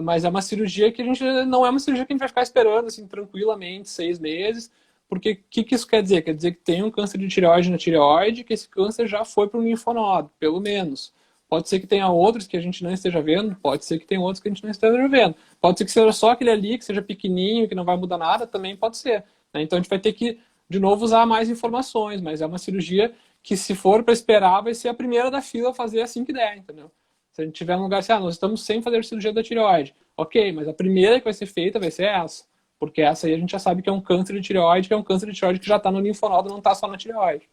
Mas é uma cirurgia que não é uma cirurgia que a gente vai ficar esperando assim, tranquilamente 6 meses, porque o que isso quer dizer? Quer dizer que tem um câncer de tireoide na tireoide, que esse câncer já foi para o linfonodo, pelo menos. Pode ser que tenha outros que a gente não esteja vendo, pode ser que tenha outros que a gente não esteja vendo. Pode ser que seja só aquele ali, que seja pequenininho, que não vai mudar nada, também pode ser. Né? Então a gente vai ter que, de novo, usar mais informações, mas é uma cirurgia que, se for para esperar, vai ser a primeira da fila a fazer assim que der, entendeu? Se a gente tiver um lugar assim, nós estamos sem fazer cirurgia da tireoide. Ok, mas a primeira que vai ser feita vai ser essa. Porque essa aí a gente já sabe que é um câncer de tireoide, que é um câncer de tireoide que já está no linfonodo, não está só na tireoide.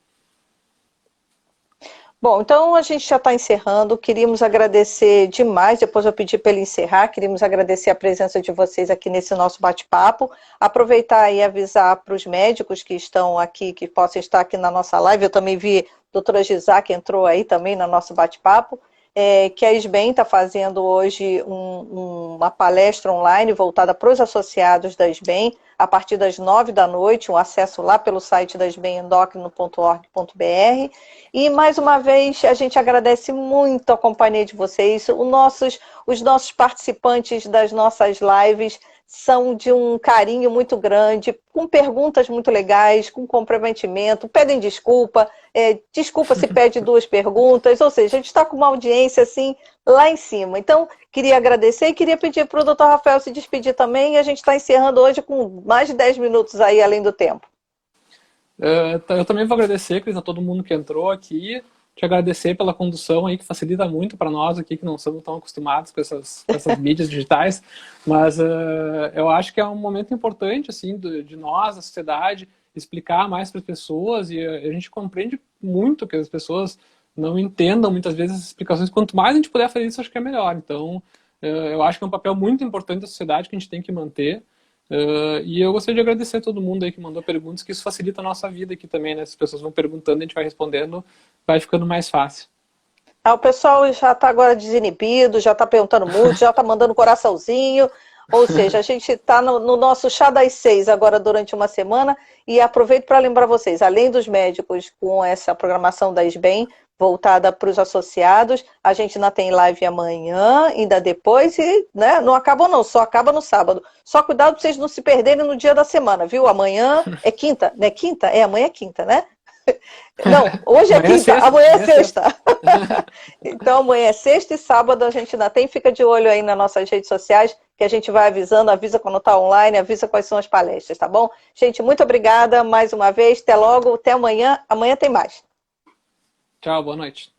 Bom, então a gente já está encerrando. Queríamos agradecer demais, depois eu pedi para ele encerrar, queríamos agradecer a presença de vocês aqui nesse nosso bate-papo. Aproveitar e avisar para os médicos que estão aqui, que possam estar aqui na nossa live. Eu também vi a doutora Gisá, que entrou aí também no nosso bate-papo. Que a SBEM está fazendo hoje uma palestra online voltada para os associados da SBEM, a partir das 9 da noite, um acesso lá pelo site da sbemendocrino.org.br. E, mais uma vez, a gente agradece muito a companhia de vocês. Os nossos participantes das nossas lives são de um carinho muito grande, com perguntas muito legais, com comprometimento, pedem desculpa, desculpa se pede 2 perguntas, ou seja, a gente está com uma audiência assim lá em cima. Então, queria agradecer e queria pedir para o Dr. Rafael se despedir também, e a gente está encerrando hoje com mais de 10 minutos aí, além do tempo. Eu também vou agradecer, Cris, a todo mundo que entrou aqui, te agradecer pela condução aí, que facilita muito para nós aqui, que não somos tão acostumados com essas mídias digitais, mas eu acho que é um momento importante, assim, de nós, da sociedade, explicar mais para as pessoas, e a gente compreende muito que as pessoas não entendam muitas vezes as explicações. Quanto mais a gente puder fazer isso, acho que é melhor. Então, eu acho que é um papel muito importante da sociedade que a gente tem que manter. E eu gostaria de agradecer a todo mundo aí que mandou perguntas, que isso facilita a nossa vida aqui também, né? As pessoas vão perguntando, a gente vai respondendo, vai ficando mais fácil. O pessoal já está agora desinibido, já está perguntando muito, já está mandando coraçãozinho, ou seja, a gente está no nosso chá das 6 agora durante uma semana, e aproveito para lembrar vocês, além dos médicos com essa programação da SBEM, voltada para os associados, a gente ainda tem live amanhã, ainda depois, e né, não acabou não, só acaba no sábado. Só cuidado para vocês não se perderem no dia da semana, viu? Amanhã é quinta, não é quinta? Amanhã é quinta, né? Não, hoje é Amanhã é quinta, sexta, amanhã é amanhã é sexta. sexta. Então amanhã é sexta e sábado a gente ainda tem, fica de olho aí nas nossas redes sociais, que a gente vai avisando, avisa quando está online, avisa quais são as palestras, tá bom? Gente, muito obrigada mais uma vez, até logo, até amanhã, amanhã tem mais. Tchau, boa noite.